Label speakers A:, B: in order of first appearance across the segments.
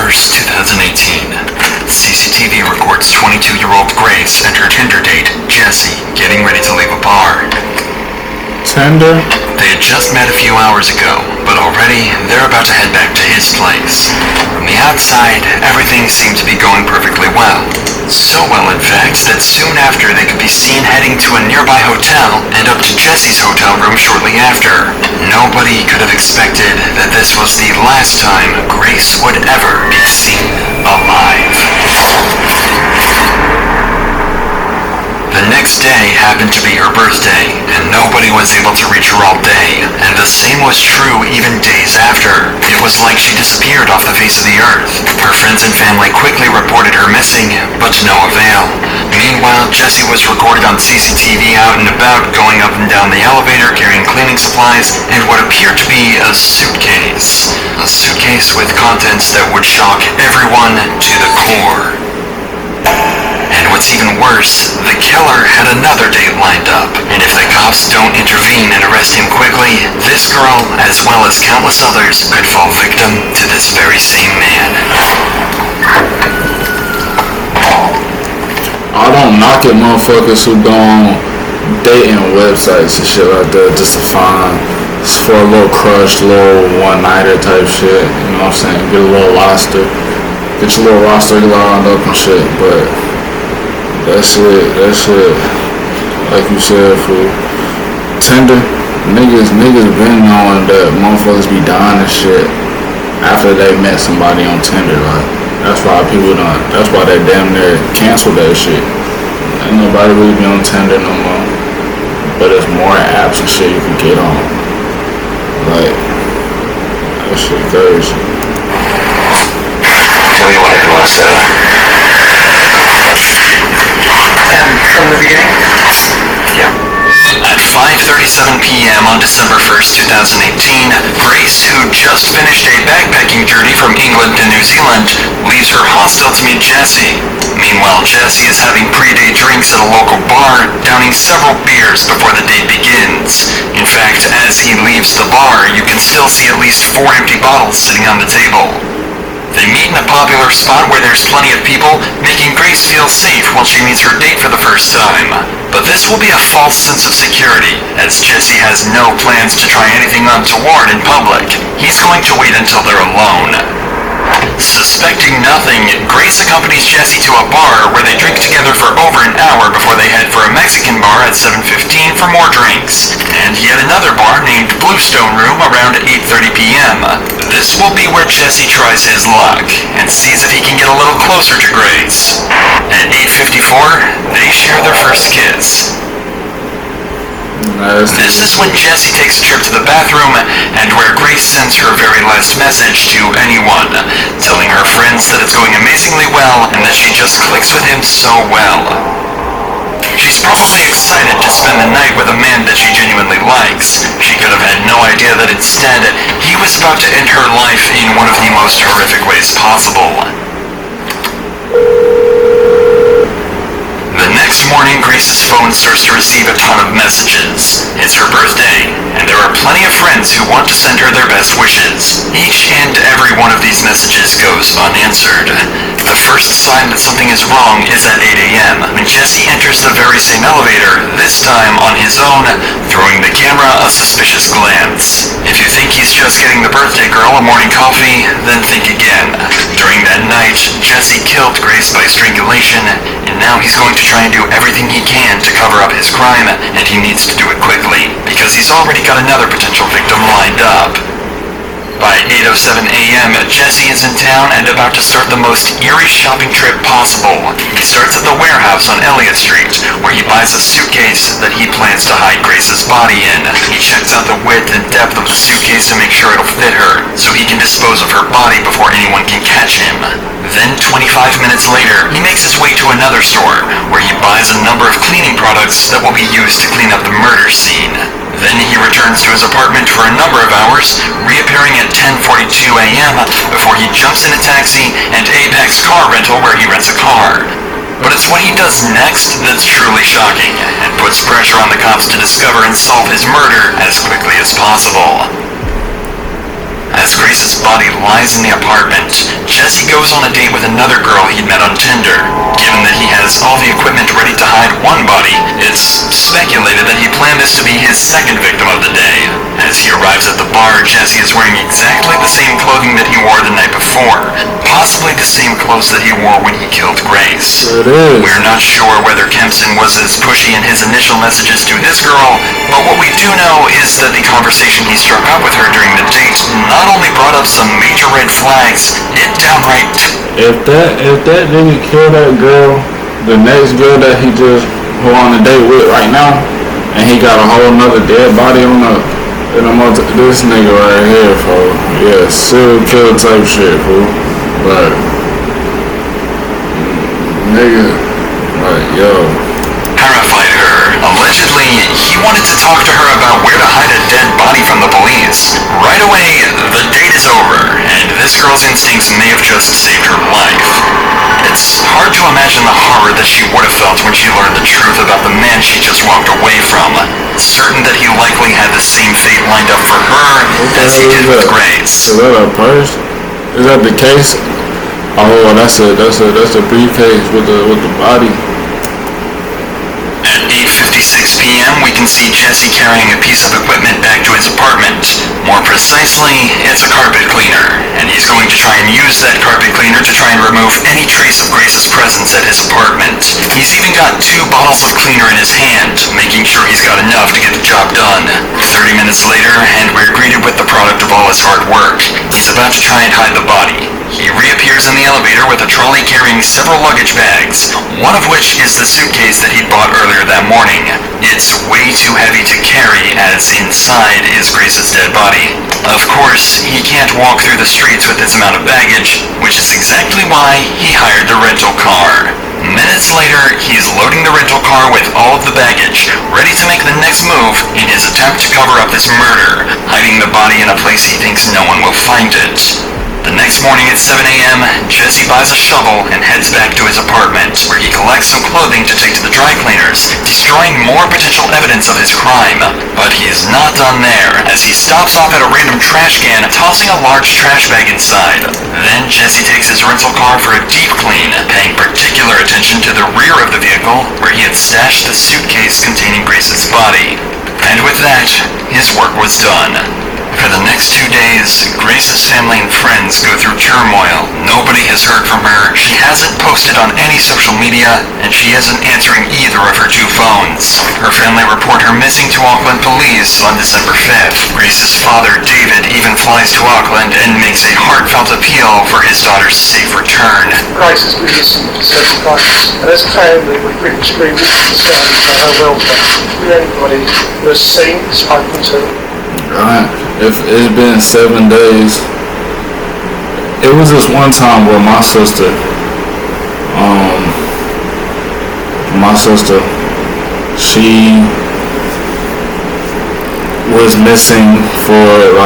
A: 1st, 2018. CCTV records 22-year-old Grace and her Tinder date, Jesse, getting ready to leave a bar.
B: Tinder?
A: They had just met a few hours ago, but already they're about to head back to his place. From the outside, everything seemed to be going perfectly well. So well, in fact, that soon after they could be seen heading to a nearby hotel and up to Jesse's hotel room shortly after. Nobody could have expected that this was the last time Grace would ever be seen alive. The next day happened to be her birthday, and nobody was able to reach her all day, and the same was true even days after. It was like she disappeared off the face of the earth. Her friends and family quickly reported her missing, but to no avail. Meanwhile, Jessie was recorded on CCTV out and about, going up and down the elevator, carrying cleaning supplies, and what appeared to be a suitcase. A suitcase with contents that would shock everyone to the core. And what's even worse, the killer had another date lined up. And if the cops don't intervene and arrest him quickly, this girl, as well as countless others, could fall victim to this very same man.
B: I don't knock at motherfuckers who go on dating websites and shit like that just to find for a little crush, little one-nighter type shit. You know what I'm saying? Get a little roster. Get your little roster lined up and shit, but that shit, like you said, for Tinder, niggas been knowing that motherfuckers be dying and shit after they met somebody on Tinder. Like, that's why they damn near canceled that shit. Ain't nobody really be on Tinder no more, but there's more apps and shit you can get on. Like, that shit crazy.
A: Tell me what it was, from the beginning? Yeah. At 5:37 p.m. on December 1st, 2018, Grace, who just finished a backpacking journey from England to New Zealand, leaves her hostel to meet Jesse. Meanwhile, Jesse is having pre-date drinks at a local bar, downing several beers before the date begins. In fact, as he leaves the bar, you can still see at least 4 empty bottles sitting on the table. They meet in a popular spot where there's plenty of people, making Grace feel safe while she meets her date for the first time. But this will be a false sense of security, as Jesse has no plans to try anything untoward in public. He's going to wait until they're alone. Suspecting nothing, Grace accompanies Jesse to a bar where they drink together for over an hour before they head for a Mexican bar at 7:15 for more drinks, and yet another bar named Bluestone Room around 8:30 p.m. This will be where Jesse tries his luck and sees if he can get a little closer to Grace. At 8:54, they share their first kiss. This is when Jesse takes a trip to the bathroom and where Grace sends her very last message to anyone, telling her friends that it's going amazingly well and that she just clicks with him so well. She's probably excited to spend the night with a man that she genuinely likes. She could have had no idea that instead, he was about to end her life in one of the most horrific ways possible. The next morning, Grace's phone starts to receive a ton of messages. It's her birthday, and there are plenty of friends who want to send her their best wishes. Each and every one of these messages goes unanswered. The first sign that something is wrong is at 8 a.m. when Jesse enters the very same elevator, this time on his own, throwing the camera a suspicious glance. If you think he's just getting the birthday girl a morning coffee, then think again. During that night, Jesse killed Grace by strangulation, and now he's going to try and do everything he can to cover up his crime, and he needs to do it quickly, because he's already got another potential victim lined up. By 8:07 a.m., Jesse is in town and about to start the most eerie shopping trip possible. He starts at the warehouse on Elliott Street, where he buys a suitcase that he plans to hide Grace's body in. He checks out the width and depth of the suitcase to make sure it'll fit her, so he can dispose of her body before anyone can catch him. Then 25 minutes later, he makes his way to another store, where he buys a number of cleaning products that will be used to clean up the murder scene. Then he returns to his apartment for a number of hours, reappearing at 10:42 a.m. before he jumps in a taxi and Apex Car Rental where he rents a car. But it's what he does next that's truly shocking, and puts pressure on the cops to discover and solve his murder as quickly as possible. As Grace's body lies in the apartment, Jesse goes on a date with another girl he'd met on Tinder. Given that he has all the equipment ready to hide one body, it's speculated that he planned this to be his second victim of the day. As he arrives at the bar, Jesse is wearing exactly the same clothing that he wore the night before, possibly the same clothes that he wore when he killed Grace. We're not sure whether Kempson was as pushy in his initial messages to this girl, but what we do know is that the conversation he struck up with her during the date not only brought up some major red flags, it downright...
B: If that nigga killed that girl, the next girl that he just who on a date with right now, and he got a whole nother dead body on this nigga right here, fool. Yeah, serial killer type shit, fool. Like, nigga, like, yo.
A: Terrified her. Allegedly, he wanted to talk to her about where to hide a dead body from the police. Right away, the date is over, and this girl's instincts may have just saved her life. It's hard to imagine the horror that she would have felt when she learned the truth about the man she just walked away from, certain that he likely had the same fate lined up for her as he did with Grace.
B: Is that a purse? Is that the case? Oh, that's a briefcase with the body.
A: At 8:56 p.m., we can see Jesse carrying a piece of equipment back to his apartment. More precisely, it's a carpet cleaner, and he's going to try and use that carpet cleaner to try and remove any trace of Grace's presence at his apartment. He's even got 2 bottles of cleaner in his hand, making sure he's got enough to get the job done. 30 minutes later, and we're greeted with the product of all his hard work. He's about to try and hide the body. He reappears in the elevator with a trolley carrying several luggage bags, one of which is the suitcase that he'd bought earlier that morning. It's way too heavy to carry, as inside is Grace's dead body. Of course, he can't walk through the streets with this amount of baggage, which is exactly why he hired the rental car. Minutes later, he's loading the rental car with all of the baggage, ready to make the next move in his attempt to cover up this murder, hiding the body in a place he thinks no one will find it. The next morning at 7 a.m., Jesse buys a shovel and heads back to his apartment, where he collects some clothing to take to the dry cleaners, destroying more potential evidence of his crime. But he's not done there, as he stops off at a random trash can, tossing a large trash bag inside. Then Jesse takes his rental car for a deep clean, paying particular attention to the rear of the vehicle, where he had stashed the suitcase containing Grace's body. And with that, his work was done. For the next 2 days, Grace's family and friends go through turmoil. Nobody has heard from her, she hasn't posted on any social media, and she isn't answering either of her 2 phones. Her family report her missing to Auckland police on December 5th. Grace's father, David, even flies to Auckland and makes a heartfelt appeal for his daughter's safe return.
C: Grace has been missing for several days, and as a family, we've been extremely concerned for her welfare. Anybody who has seen, spoken to.
B: Right. If it's been 7 days, it was this one time where my sister, she was missing for a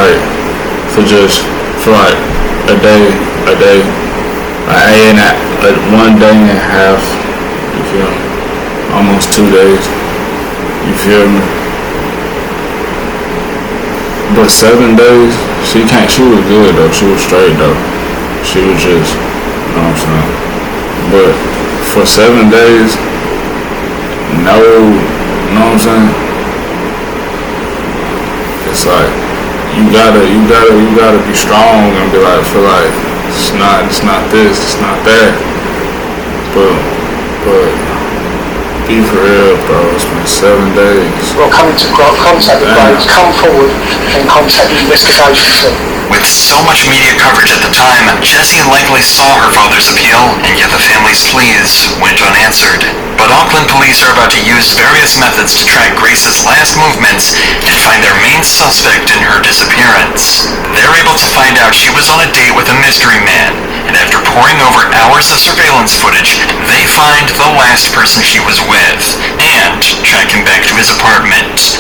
B: day, one day and a half. You feel me? Almost 2 days. You feel me? But 7 days, she was good though, she was straight though. She was just, you know what I'm saying? But for 7 days, no, you know what I'm saying? It's like, you gotta be strong and be like, feel like, it's not this, it's not that. But, be for real, bro. It's been 7 days.
C: Well, come into contact with Grace, come forward and contact the investigation team.
A: With so much media coverage at the time, Jesse likely saw her father's appeal, and yet the family's pleas went unanswered. But Auckland police are about to use various methods to track Grace's last movements and find their main suspect in her disappearance. They're able to find out she was on a date with a mystery man, and after poring over hours of surveillance footage, they find the last person she was with, and track him back to his apartment.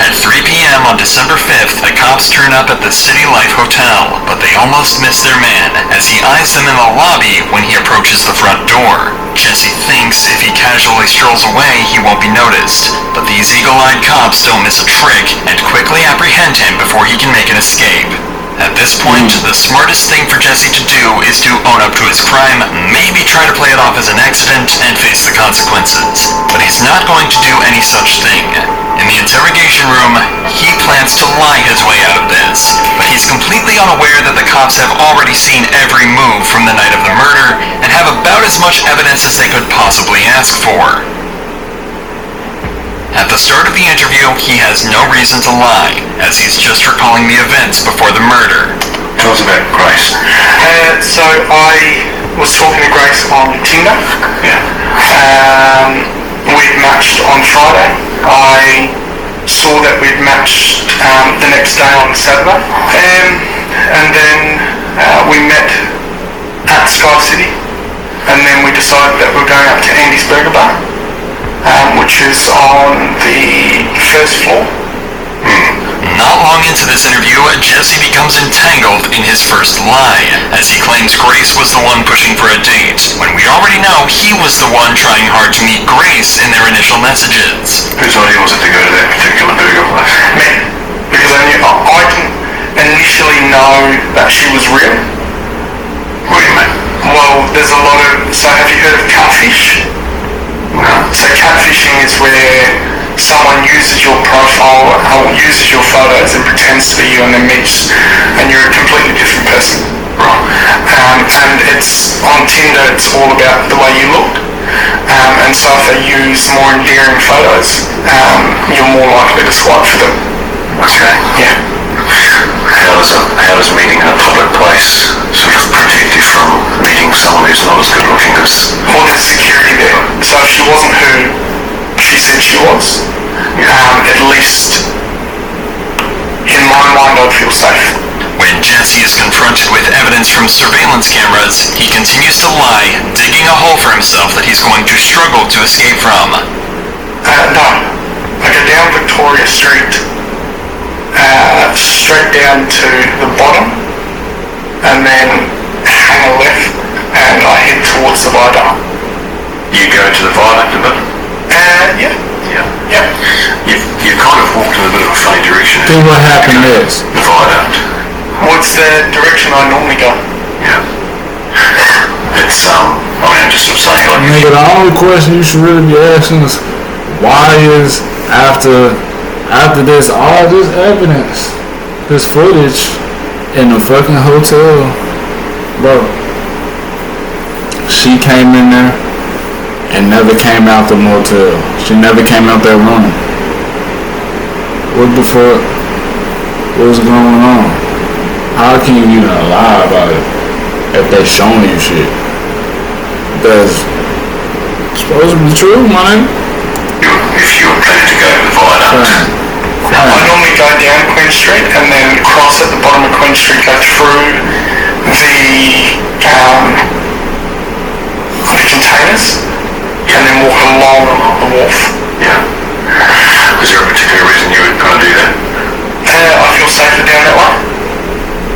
A: At 3 p.m. on December 5th, the cops turn up at the City Life Hotel, but they almost miss their man as he eyes them in the lobby when he approaches the front door. Jesse thinks if he casually strolls away, he won't be noticed, but these eagle-eyed cops don't miss a trick and quickly apprehend him before he can make an escape. At this point, the smartest thing for Jesse to do is to own up to his crime, maybe try to play it off as an accident, and face the consequences. But he's not going to do any such thing. In the interrogation room, he plans to lie his way out of this, but he's completely unaware that the cops have already seen every move from the night of the murder and have about as much evidence as they could possibly ask for. At the start of the interview, he has no reason to lie, as he's just recalling the events before the murder.
D: Tell us about Grace.
C: So I was talking to Grace on Tinder.
D: Yeah.
C: We'd matched on Friday. I saw that we'd matched the next day on Saturday. And then we met at Sky City. And then we decided that we were going up to Andy's Burger Bar, which is on the first floor.
A: Not long into this interview, Jesse becomes entangled in his first lie, as he claims Grace was the one pushing for a date, when we already know he was the one trying hard to meet Grace in their initial messages.
D: Whose idea was it to go to that particular burger place?
C: Me. Because I didn't initially know that she was real.
D: What do you mean?
C: Well, there's a lot of... So have you heard of catfish?
D: No.
C: So catfishing is where someone uses your profile or uses your photos and pretends to be you and then meets and you're a completely different person.
D: Right.
C: And it's on Tinder, it's all about the way you look. And so if they use more endearing photos, you're more likely to swipe for them.
D: Okay.
C: Yeah.
D: How does meeting in a public place sort of protect you from meeting someone who's not as good looking as...
C: Well, there's security there. So if she wasn't who she said she was, at least in my mind I'd feel safe.
A: When Jesse is confronted with evidence from surveillance cameras, he continues to lie, digging a hole for himself that he's going to struggle to escape from.
C: No. I go down Victoria Street, straight down to the bottom, and then hang a left, and I head towards the viaduct.
D: You go to the viaduct a bit?
C: Yeah.
D: Yeah.
C: Yeah.
D: You kind of walked in a bit of a funny direction.
B: Then what happened is,
D: The viaduct.
C: What's the direction I normally go?
D: Yeah. It's, I'm just sort of saying, like...
B: nigga, the only question you should really be asking is, why is after this, all this evidence, this footage in the fucking hotel, bro, she came in there and never came out the motel. She never came out that room. What the fuck? What's going on? How can you even lie about it if they showing you shit that's supposed to be true, man?
D: If you were planning to go to the viaduct.
C: I normally go down Queen Street and then cross at the bottom of Queen Street, go through the containers, and then walk along the wharf.
D: Yeah. Was there a particular reason you would kind of do that?
C: I feel safer down that way.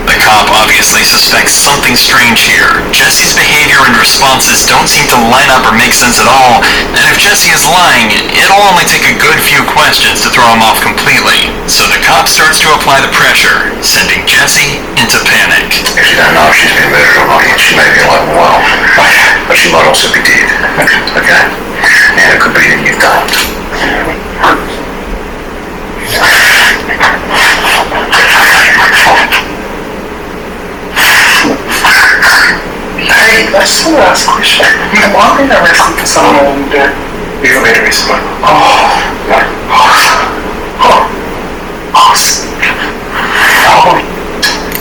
A: The cop obviously suspects something strange here. Jesse's behavior and responses don't seem to line up or make sense at all, and if Jesse is lying, it'll only take a good few questions to throw him off completely. So the cop starts to apply the pressure, sending Jesse into panic.
D: If you don't know if she's been murdered or not, she may be alive and well. But she might also be dead. Okay? And it could be that you don't.
C: Hey, I just want to ask a question. Why are we arrested for someone on there?
D: You got me arrested, but...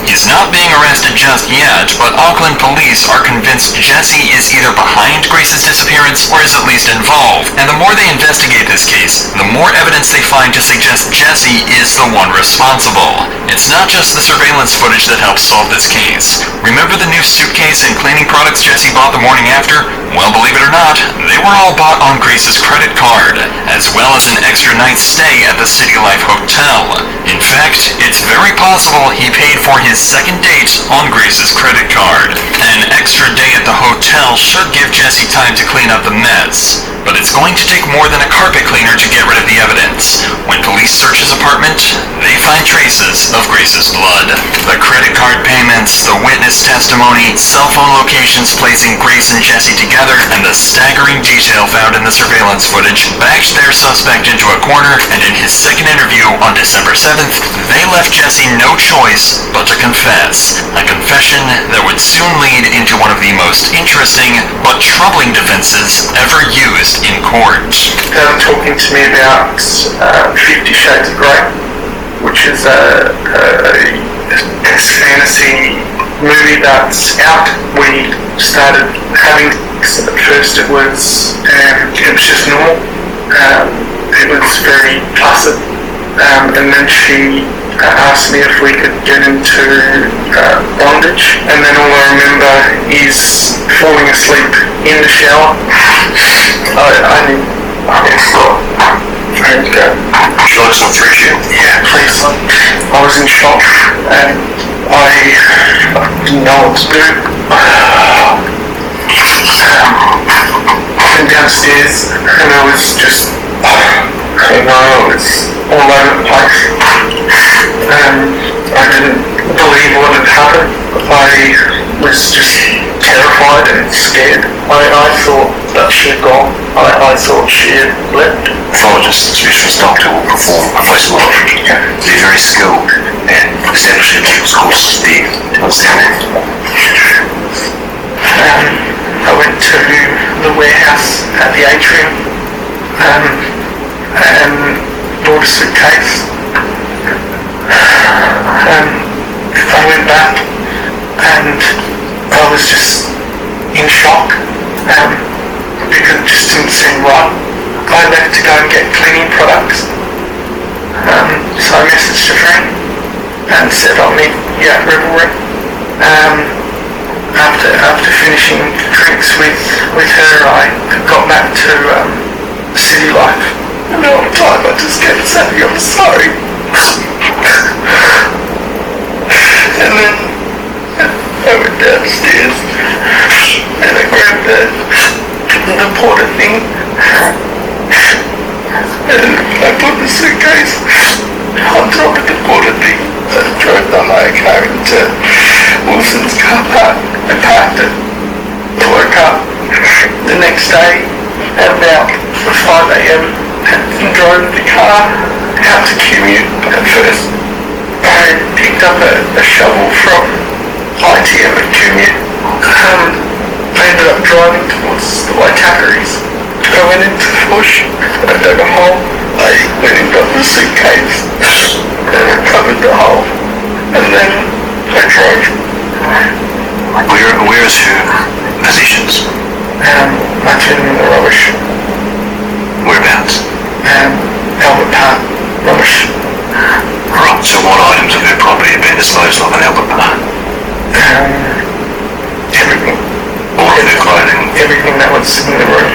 A: He's not being arrested just yet, but Auckland police are convinced Jesse is either behind Grace's disappearance or is at least involved. And the more they investigate this case, the more evidence they find to suggest Jesse is the one responsible. It's not just the surveillance footage that helps solve this case. Remember the new suitcase and cleaning products Jesse bought the morning after? Well, believe it or not, they were all bought on Grace's credit card, as well as an extra night's stay at the City Life Hotel. In fact, it's very possible he paid for his second date on Grace's credit card. An extra day at the hotel should give Jesse time to clean up the mess, but it's going to take more than a carpet cleaner to get rid of the evidence. When police search his apartment, they find traces of Grace's blood. The credit card payments, the witness testimony, cell phone locations placing Grace and Jesse together, and the staggering detail found in the surveillance footage backed their suspect into a corner, and in his second interview on December 7th, they left Jesse no choice but to confess. A confession that would soon lead into one of the most interesting but troubling defenses ever used in court.
C: Talking to me about 50 Shades of Grey, which is a fantasy movie that's out. We started having sex. At first it was just normal. It was very placid. And then she asked me if we could get into bondage. And then all I remember is falling asleep in the shower. And
D: Would you like some friction?
C: yeah, please. I was in shock and I didn't know what to do. Went downstairs and I was just, I don't know, it was all over the place. I didn't believe what had happened. I was just terrified and scared. I thought that she had gone. I thought she had left.
D: Pathologist, specialist doctor will perform a post-mortem. Be very skilled and establishing people's causes of death. Do you understand that?
C: I went to the warehouse at the atrium and bought a suitcase. I went back and I was just in shock because it just didn't seem right. I left to go and get cleaning products. So I messaged a friend and said I'll meet you at Revelry. After finishing drinks with her, I got back to City Life. And all the time I just kept saying, I'm sorry. And then I went downstairs and I grabbed the porter thing and I put the suitcase on top of the porter thing. I drove the hire car into Wilson's car park. I parked it. I woke up the next day at about 5 a.m. and drove the car out to commute. At first I picked up a shovel from ITM at commute. I ended up driving towards the Waitakaris. I went into the bush, I dug a hole, I went and got the suitcase and I covered the hole and then I drove.
D: Where is your positions?
C: I turned in the rubbish.
D: Whereabouts?
C: Albert Park rubbish.
D: Right, so what items of her property have been disposed of in Albert Park?
C: Everything.
D: All of her clothing?
C: Everything that was in the room.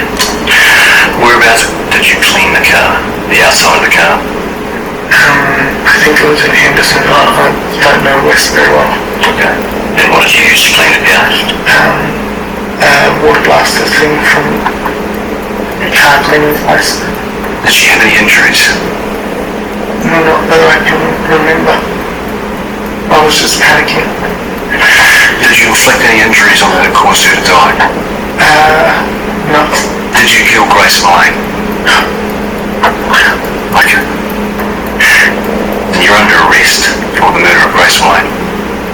D: Whereabouts did you clean the car? The outside of the car?
C: I think it was in Henderson. I don't know West very well.
D: Okay. And what did you use to clean the car?
C: Water blaster thing from a car cleaning place.
D: Did she have any injuries?
C: Not that I can remember. I was just panicking.
D: Did you inflict any injuries on her that caused her to die?
C: No.
D: Did you kill Grace Mine? Okay. And you're under arrest for the murder of Grace Mine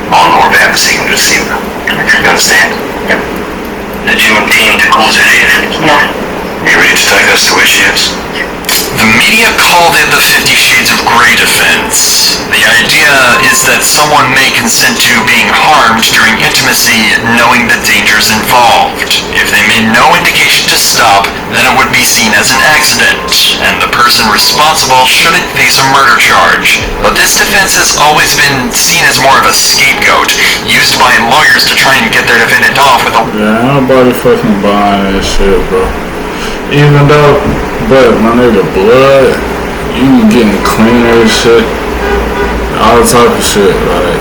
D: on or about the 2nd of December. You understand?
C: Yep.
D: Did you intend to cause her death?
C: No.
D: You ready to take us to where she is?
A: The media called it the 50 Shades of Grey defense. The idea is that someone may consent to being harmed during intimacy knowing the dangers involved. If they made no indication to stop, then it would be seen as an accident, and the person responsible shouldn't face a murder charge. But this defense has always been seen as more of a scapegoat, used by lawyers to try and get their defendant off with a...
B: Yeah, nobody fucking buying that shit, bro. Even though, but my nigga, blood, you getting cleaner and shit, all type of shit, like,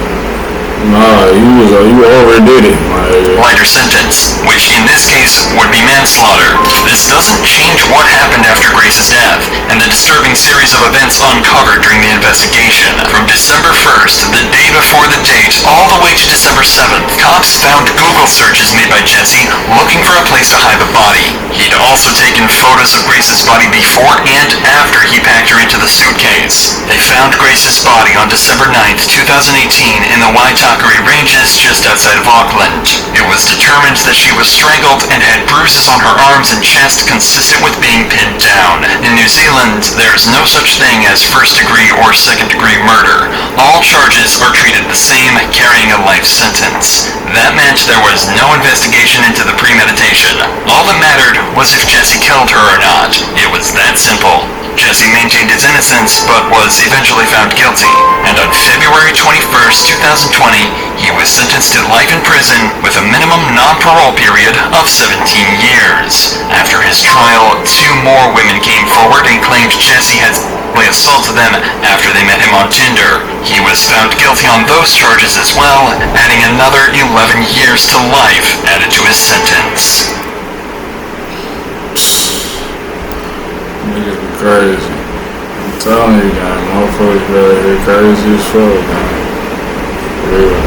B: nah, you overdid it, my nigga.
A: Lighter sentence, which in this case would be manslaughter. This doesn't change what happened after Grace's death, and the disturbing series of events uncovered during the investigation. From December 1st, the day before the date, all the way to December 7th, cops found Google searches made by Jesse looking for a place to hide the body. He'd also taken photos of Grace's body before and after he packed her into the suitcase. They found Grace's body on December 9th, 2018 in the Waitakere Ranges just outside of Auckland. It was determined that she was strangled and had bruises on her arms and chest consistent with being pinned down. In New Zealand, there's no such thing as first-degree or second-degree murder. All charges are treated the same, carrying a life sentence. That meant there was no investigation into the premeditation. All that mattered was if Jesse killed her or not. It was that simple. Jesse maintained his innocence, but was eventually found guilty. And on February 21st, 2020, he was sentenced to life in prison with a minimum non-parole period of 17 years. After his trial, 2 more women came forward and claimed Jesse had sexually assaulted them after they met him on Tinder. He was found guilty on those charges as well, adding another 11 years to life added to his sentence.
B: Niggas be crazy. I'm telling you, guys, motherfuckers really crazy as fuck, man. For real.